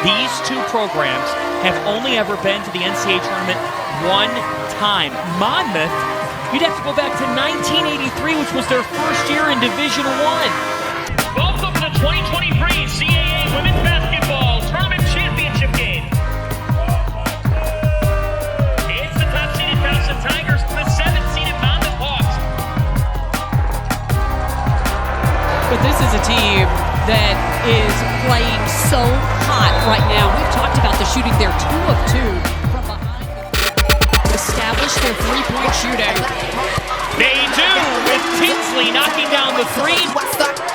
These two programs have only ever been to the NCAA tournament one time. Monmouth, you'd have to go back to 1983, which was their first year in Division I. Welcome to the 2023 CAA Women's Basketball Tournament Championship game. It's the top-seeded Towson Tigers to the 7th-seeded Monmouth Hawks. But this is a team that is playing so hot right now. We've talked about the shooting. They're 2 of 2 from behind. Establish their three-point shooting. They do, with Tinsley knocking down the three.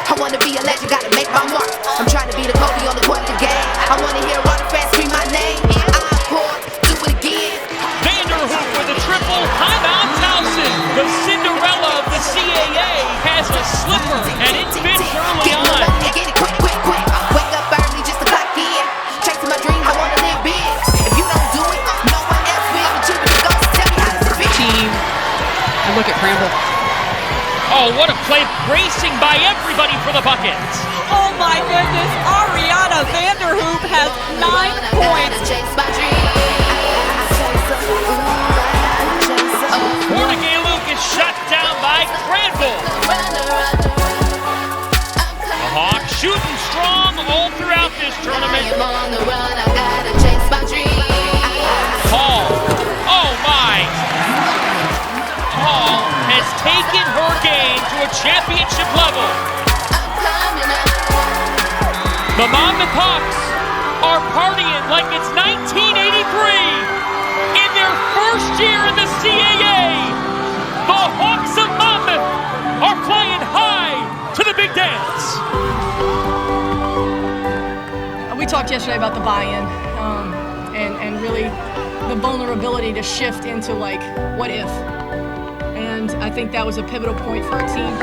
I want to be a legend, gotta make my mark. I'm trying to be the Kobe on the court of the game. I want to hear all the fans scream my name. Encore, do it again. Vanderhoek with a triple. Timeout Towson. The Cinderella of the CAA has a slipper, and it fits early Get on. get it quick, quick, quick. Wake up early just to clock in. Chasing my dreams, I want to live big. If you don't do it, no one else will. But you can go tell me how to be. Team. And look at Bramble. Oh, what a play, racing by everybody for the buckets. Oh my goodness, Ariana Vanderhoek has 9 points. Chase my dreams. Luke is shut down by Granville. The Hawks shooting strong all throughout this tournament. Hall, oh my. Hall has taken her game to a championship level. The Monmouth Hawks are partying like it's 1983. In their first year in the CAA, the Hawks of Monmouth are flying high to the big dance. We talked yesterday about the buy-in and really the vulnerability to shift into like, what if? And I think that was a pivotal point for our team.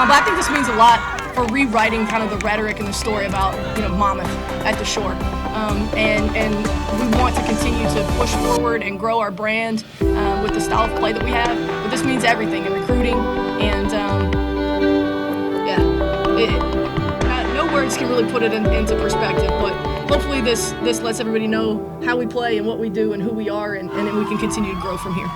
But I think this means a lot for rewriting kind of the rhetoric and the story about, Monmouth at the Shore. And we want to continue to push forward and grow our brand with the style of play that we have. But this means everything in recruiting and no words can really put it into perspective, but hopefully this lets everybody know how we play and what we do and who we are, and then we can continue to grow from here.